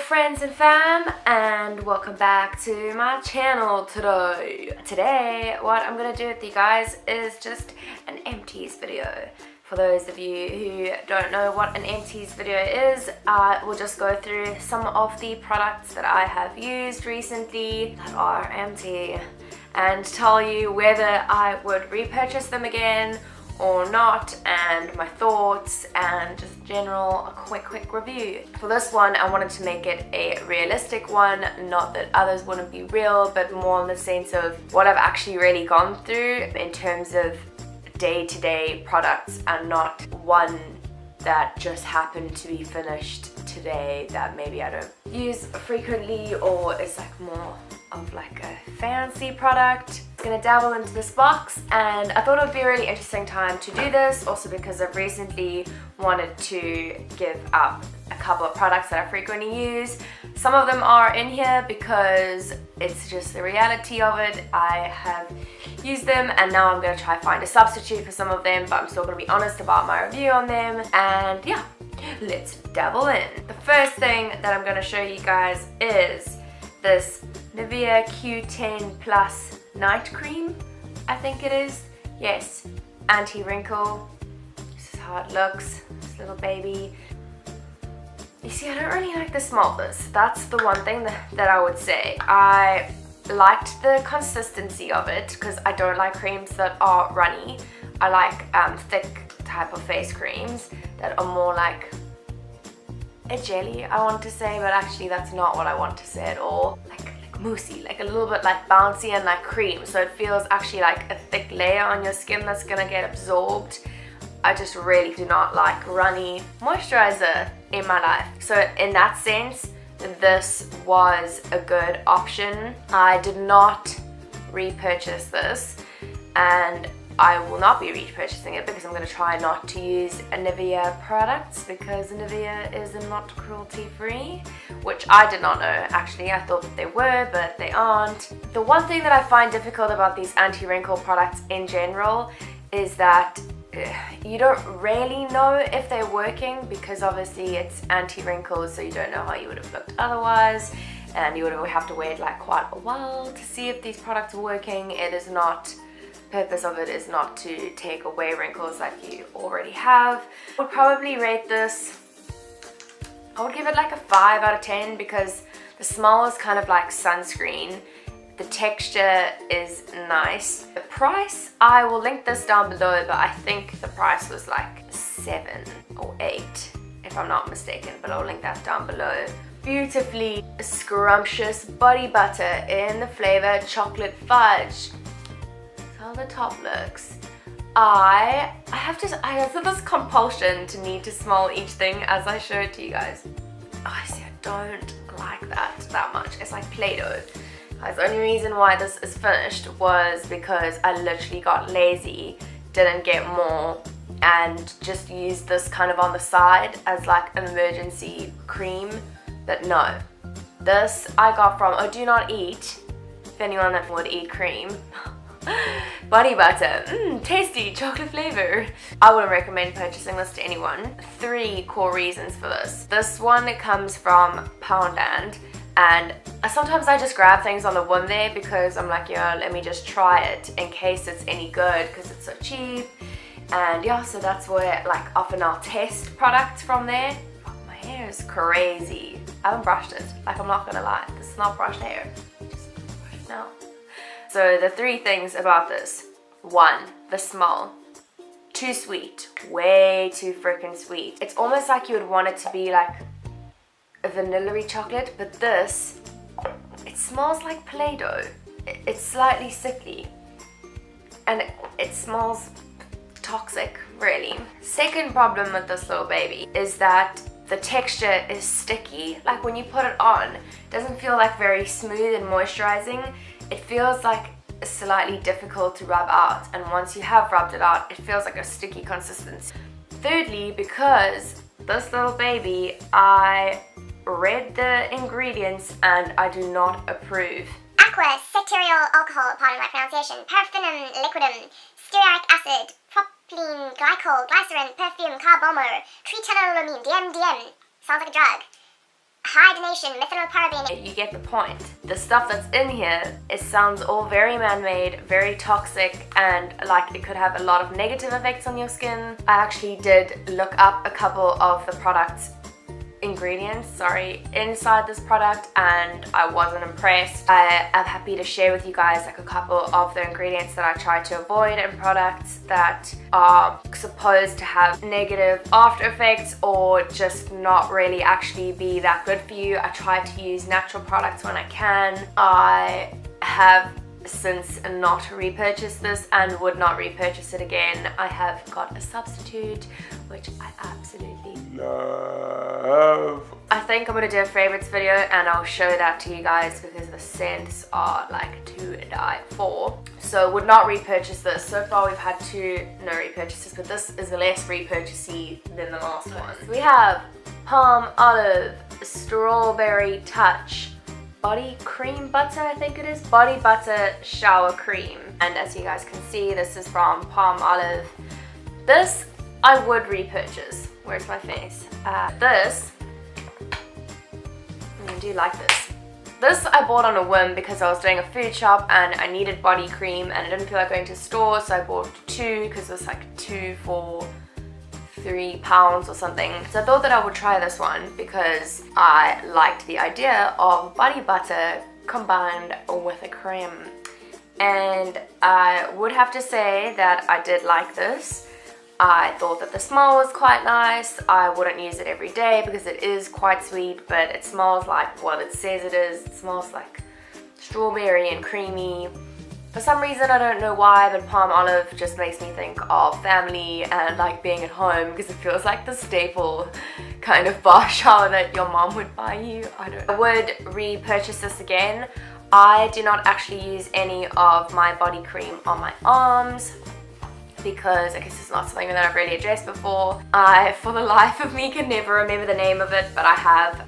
friends and fam, and welcome back to my channel today. Today, what I'm gonna do with you guys is just an empties video. For those of you who don't know what an empties video is, I will just go through some of the products that I have used recently that are empty and tell you whether I would repurchase them again or not, and my thoughts, and just general a quick review. For this one, I wanted to make it a realistic one, not that others wouldn't be real, but more in the sense of what I've actually really gone through in terms of day-to-day products, and not one that just happened to be finished today that maybe I don't use frequently, or is like more of like a fancy product. I'm gonna dabble into this box, and I thought it would be a really interesting time to do this, also because I've recently wanted to give up a couple of products that I frequently use. Some of them are in here because it's just the reality of it. I have used them and now I'm gonna try find a substitute for some of them, but I'm still gonna be honest about my review on them. And yeah, let's dabble in. The first thing that I'm gonna show you guys is this Nivea Q10 Plus Night Cream, I think it is. Yes, anti-wrinkle. This is how it looks, this little baby. You see, I don't really like the smell of this. That's the one thing that I would say. I liked the consistency of it because I don't like creams that are runny. I like thick type of face creams that are more like a jelly, I want to say, but actually that's not what I want to say at all. Like moussey, like a little bit like bouncy and like cream, so it feels actually like a thick layer on your skin that's gonna get absorbed. I just really do not like runny moisturizer in my life. So in that sense, this was a good option. I did not repurchase this, and I will not be repurchasing it because I'm going to try not to use Nivea products, because Nivea is not cruelty free, which I did not know actually. I thought that they were, but they aren't. The one thing that I find difficult about these anti-wrinkle products in general is that you don't really know if they're working, because obviously it's anti-wrinkles, so you don't know how you would have looked otherwise, and you would have to wait like quite a while to see if these products are working. It is not, purpose of it is not to take away wrinkles like you already have. I would probably rate this, I would give it like a 5 out of 10 because the smell is kind of like sunscreen. The texture is nice. The price, I will link this down below, but I think the price was like 7 or 8 if I'm not mistaken, but I'll link that down below. Beautifully scrumptious body butter in the flavor chocolate fudge. That's how the top looks. I have this compulsion to need to smell each thing as I show it to you guys. Oh, I see, I don't like that much. It's like Play-Doh. The only reason why this is finished was because I literally got lazy, didn't get more, and just used this kind of on the side as like an emergency cream. But no, this I got from Do Not Eat, if anyone that would eat cream. Body butter, tasty chocolate flavor. I wouldn't recommend purchasing this to anyone. 3 core reasons for this. This one comes from Poundland, and sometimes I just grab things on the whim there because I'm like, yeah, let me just try it in case it's any good because it's so cheap. And yeah, so that's where like often I'll test products from there. Oh, my hair is crazy. I haven't brushed it, like I'm not gonna lie. This is not brushed hair. Just brush it now. So the 3 things about this. 1, the smell. Too sweet. Way too freaking sweet. It's almost like you would want it to be like a vanilla-y chocolate, but this, it smells like Play-Doh. It's slightly sickly, and it smells toxic, really. Second problem with this little baby is that the texture is sticky. Like when you put it on, it doesn't feel like very smooth and moisturizing. It feels like slightly difficult to rub out, and once you have rubbed it out, it feels like a sticky consistency. Thirdly, because this little baby, I read the ingredients and I do not approve. Aqua, ceteriol alcohol, pardon my pronunciation, paraffinum liquidum, stearic acid, propylene glycol, glycerin, perfume, carbomer, tretinolamine, DMDM, sounds like a drug, hydrogenated attribution, methanol, paraben. You get the point. The stuff that's in here, it sounds all very man-made, very toxic, and like it could have a lot of negative effects on your skin. I actually did look up a couple of the products ingredients inside this product, and I wasn't impressed. I am happy to share with you guys like a couple of the ingredients that I try to avoid in products that are supposed to have negative after effects or just not really actually be that good for you. I try to use natural products when I can. I have since not repurchased this and would not repurchase it again. I have got a substitute which I absolutely love. I think I'm gonna do a favorites video and I'll show that to you guys because the scents are like to die for. So would not repurchase this. So far we've had no repurchases, but this is less repurchasey than the last one. We have Palm Olive Strawberry Touch Body Cream Butter, I think it is. Body Butter Shower Cream. And as you guys can see, this is from Palm Olive. This I would repurchase. Where's my face? This, I do like this. This I bought on a whim because I was doing a food shop and I needed body cream and I didn't feel like going to the store, so I bought 2 because it was like 2 for £3 or something. So I thought that I would try this one because I liked the idea of body butter combined with a cream. And I would have to say that I did like this. I thought that the smell was quite nice. I wouldn't use it every day because it is quite sweet, but it smells like what it says it is. It smells like strawberry and creamy. For some reason, I don't know why, but Palm Olive just makes me think of family and like being at home because it feels like the staple kind of bar shower that your mom would buy you. I would repurchase this again. I do not actually use any of my body cream on my arms because I guess it's not something that I've really addressed before. I, for the life of me, can never remember the name of it, but I have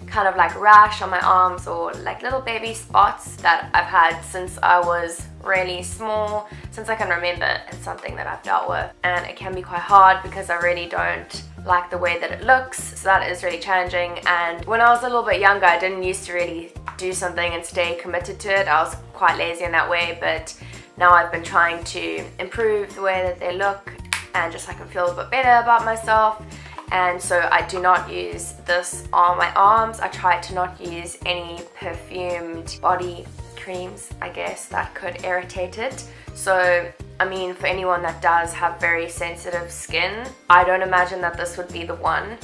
kind of like rash on my arms or like little baby spots that I've had since I was really small, since I can remember. It's something that I've dealt with and it can be quite hard because I really don't like the way that it looks, so that is really challenging. And when I was a little bit younger, I didn't used to really do something and stay committed to it. I was quite lazy in that way, but now I've been trying to improve the way that they look and just so I can feel a bit better about myself. And so I do not use this on my arms. I try to not use any perfumed body creams, I guess, that could irritate it. So, I mean, for anyone that does have very sensitive skin, I don't imagine that this would be the one.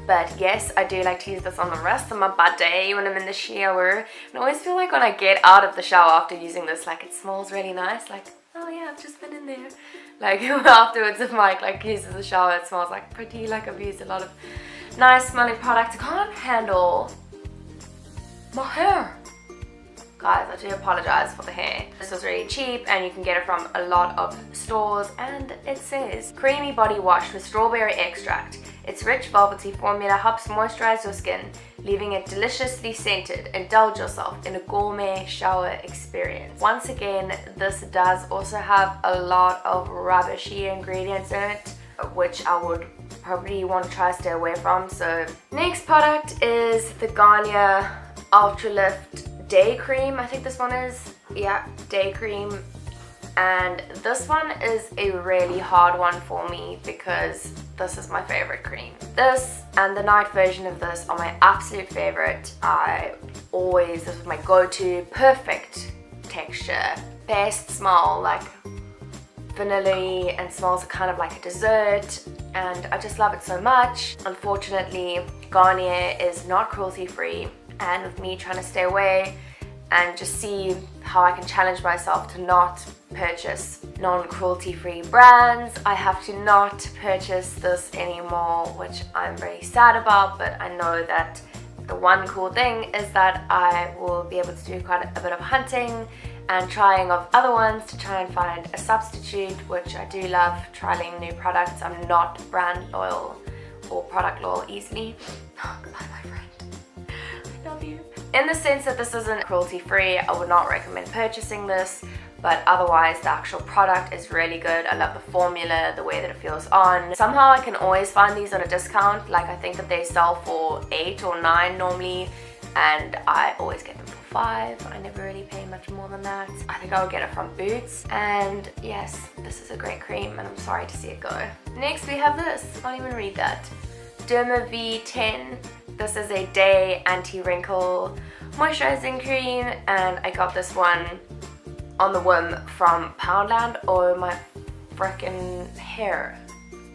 But yes, I do like to use this on the rest of my body when I'm in the shower. And I always feel like when I get out of the shower after using this, like it smells really nice. Like, oh yeah, I've just been in there. Like afterwards, if Mike like uses the shower, it smells like pretty. Like I've used a lot of nice smelling products. I can't handle my hair. Guys, I do apologize for the hair. This was really cheap and you can get it from a lot of stores, and it says creamy body wash with strawberry extract. Its rich velvety formula helps moisturize your skin, leaving it deliciously scented. Indulge yourself in a gourmet shower experience. Once again, this does also have a lot of rubbishy ingredients in it, which I would probably want to try to stay away from. So next product is the Garnier Ultra Lift Day Cream. I think this one is, yeah, Day Cream. And this one is a really hard one for me because this is my favorite cream. This and the night version of this are my absolute favorite. This is my go-to. Perfect texture, best smell, like vanilla-y, and smells kind of like a dessert, and I just love it so much. Unfortunately, Garnier is not cruelty-free, and with me trying to stay away and just see how I can challenge myself to not purchase non-cruelty free brands, I have to not purchase this anymore, which I'm very sad about. But I know that the one cool thing is that I will be able to do quite a bit of hunting and trying of other ones to try and find a substitute, which I do love trialing new products. I'm not brand loyal or product loyal easily. Oh, goodbye, my friend. I love you. In the sense that this isn't cruelty free, I would not recommend purchasing this, but otherwise the actual product is really good. I love the formula, the way that it feels on. Somehow I can always find these on a discount. Like I think that they sell for $8 or $9 normally, and I always get them for $5. I never really pay much more than that. I think I would get it from Boots, and yes, this is a great cream and I'm sorry to see it go. Next we have this, I can't even read that. Derma V10. This is a day anti-wrinkle moisturizing cream, and I got this one on the whim from Poundland. Oh, my freaking hair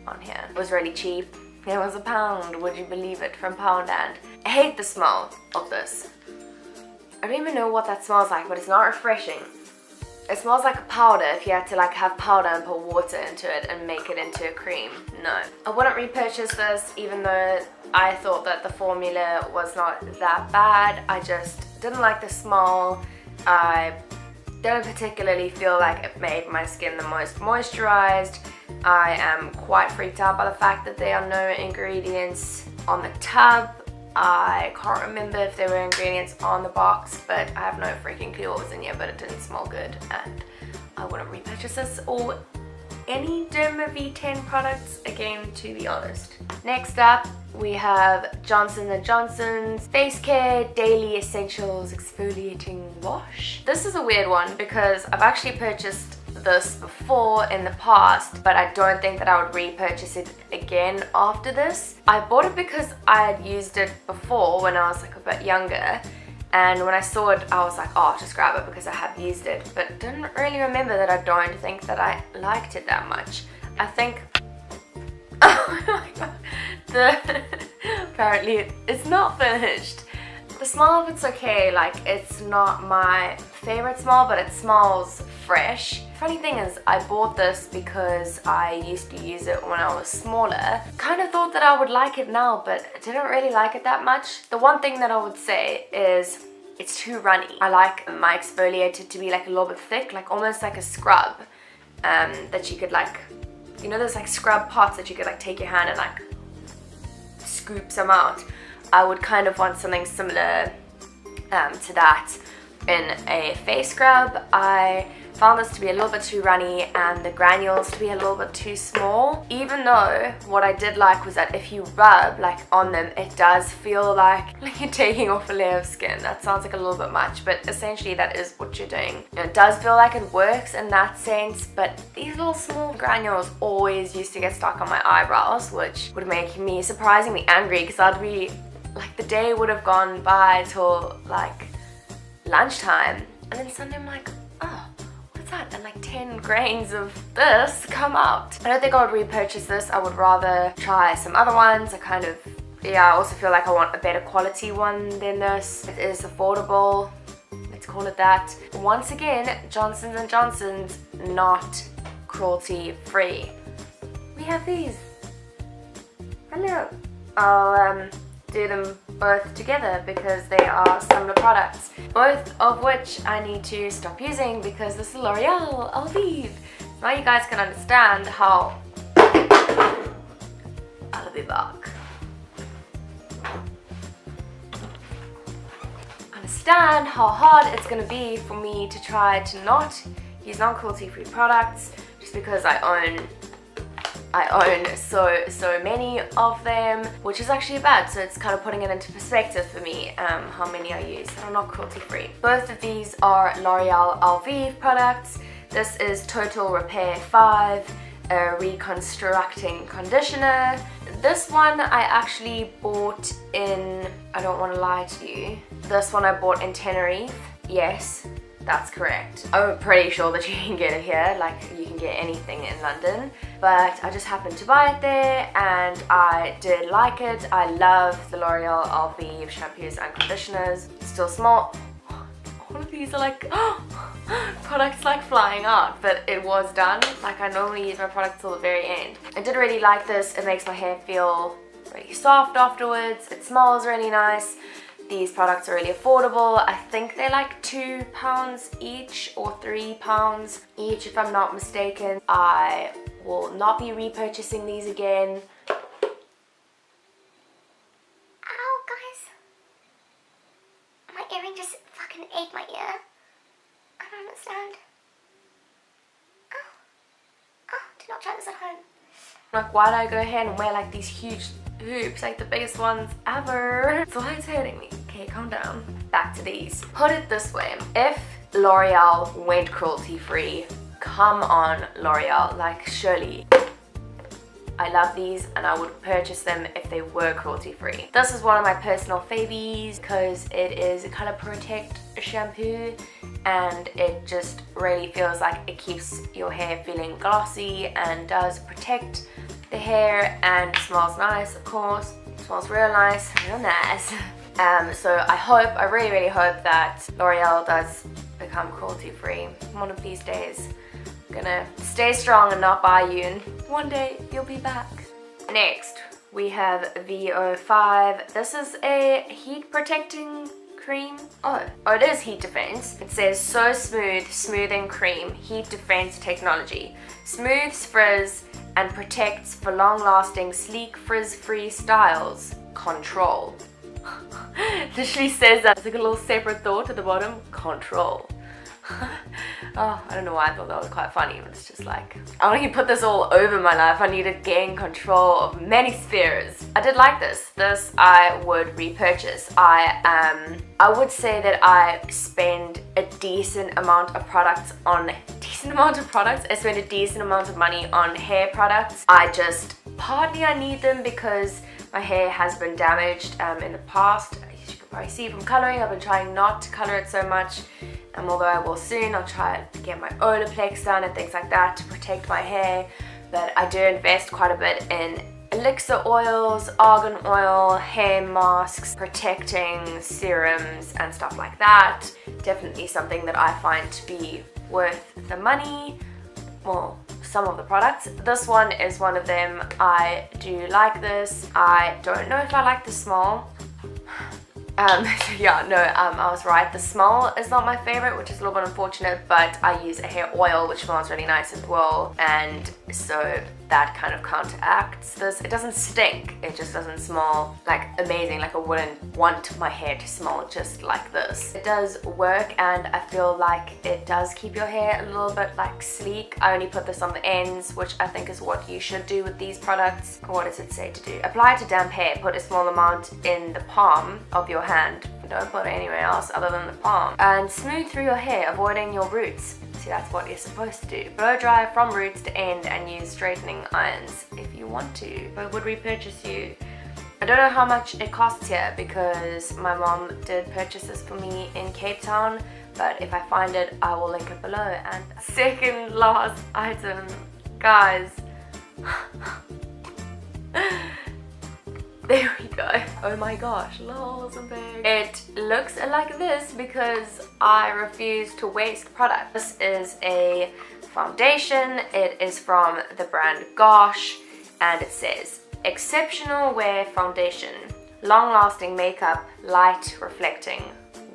on here. It was really cheap. It was £1, would you believe it, from Poundland. I hate the smell of this. I don't even know what that smells like, but it's not refreshing. It smells like a powder if you had to like have powder and put water into it and make it into a cream. No. I wouldn't repurchase this even though I thought that the formula was not that bad. I just didn't like the smell. I didn't particularly feel like it made my skin the most moisturized. I am quite freaked out by the fact that there are no ingredients on the tub. I can't remember if there were ingredients on the box, but I have no freaking clue what was in here, but it didn't smell good and I wouldn't repurchase this or any Derma V10 products again, to be honest. Next up we have Johnson & Johnson's Face Care Daily Essentials Exfoliating Wash. This is a weird one because I've actually purchased this before in the past, but I don't think that I would repurchase it again after this. I bought it because I had used it before when I was like a bit younger, and when I saw it I was like, oh, I'll just grab it because I have used it, but didn't really remember that I don't think that I liked it that much. I think oh my god, apparently it's not finished. The smell of it's okay, like it's not my favorite smell, but it smells fresh. Funny thing is, I bought this because I used to use it when I was smaller. Kind of thought that I would like it now, but I didn't really like it that much. The one thing that I would say is it's too runny. I like my exfoliator to be like a little bit thick, like almost like a scrub, that you could like, you know those like scrub pots that you could like take your hand and like scoop some out. I would kind of want something similar to that in a face scrub. I found this to be a little bit too runny and the granules to be a little bit too small, even though what I did like was that if you rub like on them, it does feel like you're taking off a layer of skin. That sounds like a little bit much, but essentially that is what you're doing. It does feel like it works in that sense, but these little small granules always used to get stuck on my eyebrows, which would make me surprisingly angry because I'd be like, the day would have gone by till like lunchtime, and then suddenly I'm like, oh, what's that? And like 10 grains of this come out. I don't think I would repurchase this. I would rather try some other ones. I also feel like I want a better quality one than this. It is affordable, let's call it that. Once again, Johnson & Johnson's not cruelty free. We have these. Hello. I'll do them both together because they are similar products, both of which I need to stop using because this is L'Oreal Elvive. Now you guys can understand how I'll be back. Understand how hard it's gonna be for me to try to not use non-cruelty free products just because I own so many of them, which is actually bad, so it's kind of putting it into perspective for me how many I use that are not cruelty free. Both of these are L'Oreal Elvive products. This is Total Repair 5, a reconstructing conditioner. This one I actually bought in, I don't want to lie to you, this one I bought in Tenerife. Yes, that's correct. I'm pretty sure that you can get it here, like you can get anything in London, but I just happened to buy it there and I did like it. I love the L'Oreal Elvive shampoos and conditioners. Still small. All of these are like products like flying out, but it was done. Like I normally use my products till the very end. I did really like this. It makes my hair feel really soft afterwards. It smells really nice. These products are really affordable. I think they're like £2 each or £3 each if I'm not mistaken. I will not be repurchasing these again. Ow, guys. My earring just fucking ate my ear. I don't understand. Oh, do not try this at home. Like, why do I go ahead and wear like these huge hoops, like the biggest ones ever? So why it's hurting me? Okay, calm down. Back to these. Put it this way. If L'Oreal went cruelty-free, come on L'Oreal, like surely. I love these and I would purchase them if they were cruelty-free. This is one of my personal favies because it is a color protect shampoo and it just really feels like it keeps your hair feeling glossy and does protect the hair and smells nice, of course. Smells real nice, real nice. So I really hope that L'Oreal does become cruelty-free one of these days. Gonna stay strong and not buy you, and one day you'll be back. Next we have VO5. This is a heat protecting cream. Oh, it is heat defense. It says so smooth, smoothing cream, heat defense technology, smooths frizz and protects for long-lasting sleek frizz-free styles. Control. Literally says that. It's like a little separate thought at the bottom. Control. Oh, I don't know why I thought that was quite funny, but it's just like, I don't need to put this all over my life. I need to gain control of many spheres. I did like this. This I would repurchase. I would say that I spend a decent amount of products on I spend a decent amount of money on hair products. Partly I need them because my hair has been damaged in the past. As you can probably see from coloring, I've been trying not to color it so much. Although I will soon, I'll try to get my Olaplex done and things like that to protect my hair. But I do invest quite a bit in elixir oils, argan oil, hair masks, protecting serums and stuff like that. Definitely something that I find to be worth the money. Well, some of the products. This one is one of them. I do like this. I don't know if I like the smell. I was right. The smell is not my favorite, which is a little bit unfortunate, but I use a hair oil which smells really nice as well, and so that kind of counteracts this. It doesn't stink, it just doesn't smell like amazing, like I wouldn't want my hair to smell just like this. It does work and I feel like it does keep your hair a little bit like sleek. I only put this on the ends, which I think is what you should do with these products. What does it say to do? Apply to damp hair. Put a small amount in the palm of your hand. Don't put it anywhere else other than the palm. And smooth through your hair, avoiding your roots. See, that's what you're supposed to do. Blow dry from roots to end and use straightening irons if you want to. I would repurchase you. I don't know how much it costs here because my mom did purchase this for me in Cape Town, but if I find it, I will link it below. And second last item, guys. There we go. Oh my gosh, lols and bags. It looks like this because I refuse to waste product. This is a foundation. It is from the brand Gosh and it says exceptional wear foundation, long-lasting makeup, light reflecting.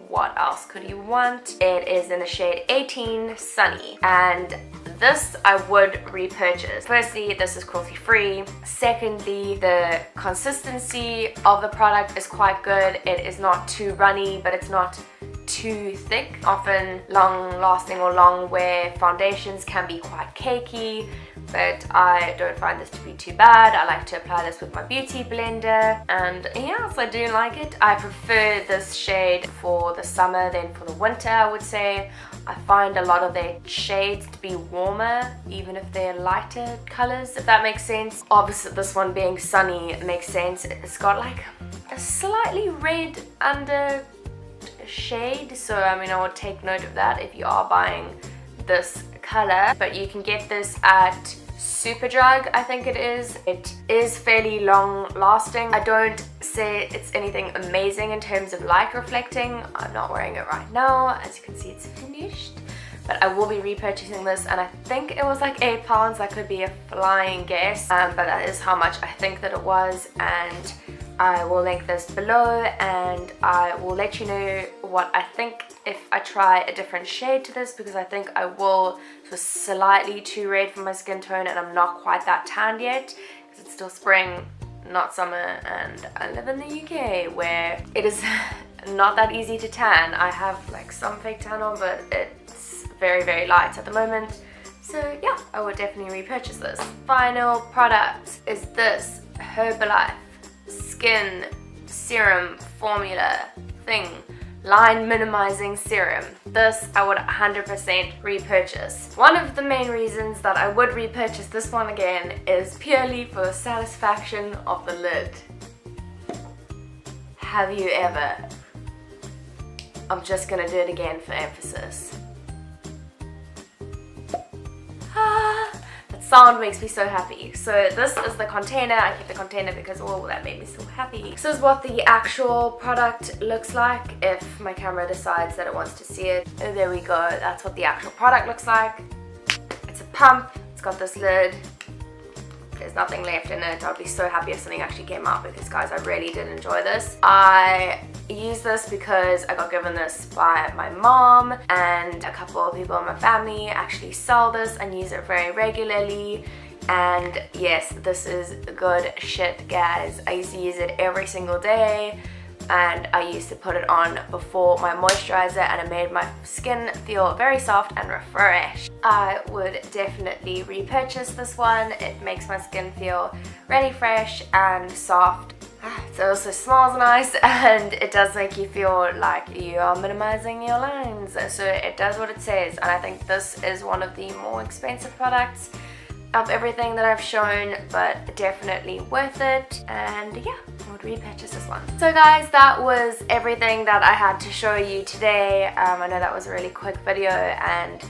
What else could you want? It is in the shade 18 Sunny, and this I would repurchase. Firstly, this is cruelty free. Secondly, the consistency of the product is quite good. It is not too runny, but it's not too thick. Often long-lasting or long wear foundations can be quite cakey, but I don't find this to be too bad. I like to apply this with my beauty blender, and yes, I do like it. I prefer this shade for the summer than for the winter, I would say. I find a lot of their shades to be warmer, even if they're lighter colors, if that makes sense. Obviously, this one being Sunny makes sense. It's got like a slightly red under shade, so I mean, I would take note of that if you are buying this color. But you can get this at Superdrug, I think it is. It is fairly long lasting. I don't say it's anything amazing in terms of light reflecting. I'm not wearing it right now. As you can see, it's finished. But I will be repurchasing this, and I think it was like £8. That could be a flying guess, but that is how much I think that it was. And I will link this below, and I will let you know what I think if I try a different shade to this, because I think I will. It was slightly too red for my skin tone, and I'm not quite that tanned yet because it's still spring, not summer, and I live in the UK where it is not that easy to tan. I have like some fake tan on, but it's very, very light at the moment. So yeah, I would definitely repurchase this. Final product is this Herbalife Skin Serum Formula thing. Line minimizing serum. This I would 100% repurchase. One of the main reasons that I would repurchase this one again is purely for the satisfaction of the lid. Have you ever? I'm just gonna do it again for emphasis. That sound makes me so happy. So this is the container. I keep the container because, oh, that made me so happy. This is what the actual product looks like if my camera decides that it wants to see it. And there we go. That's what the actual product looks like. It's a pump. It's got this lid. There's nothing left in it. I'd be so happy if something actually came out because, guys, I really did enjoy this. I use this because I got given this by my mom, and a couple of people in my family actually sell this and use it very regularly. And yes, this is good shit, guys. I used to use it every single day, and I used to put it on before my moisturizer, and it made my skin feel very soft and refreshed. I would definitely repurchase this one. It makes my skin feel really fresh and soft. It also smells nice, and it does make you feel like you are minimizing your lines. So it does what it says, and I think this is one of the more expensive products of everything that I've shown, but definitely worth it. And yeah, I would repurchase this one. So guys, that was everything that I had to show you today. I know that was a really quick video, and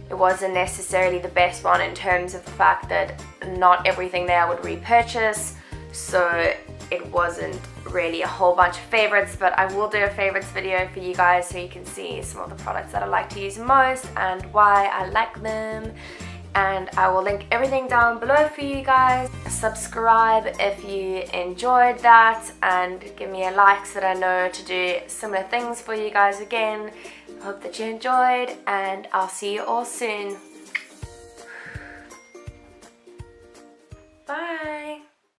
it wasn't necessarily the best one in terms of the fact that not everything there I would repurchase, so it wasn't really a whole bunch of favorites, but I will do a favorites video for you guys so you can see some of the products that I like to use most and why I like them. And I will link everything down below for you guys. Subscribe if you enjoyed that, and give me a like so that I know to do similar things for you guys again. I hope that you enjoyed, and I'll see you all soon.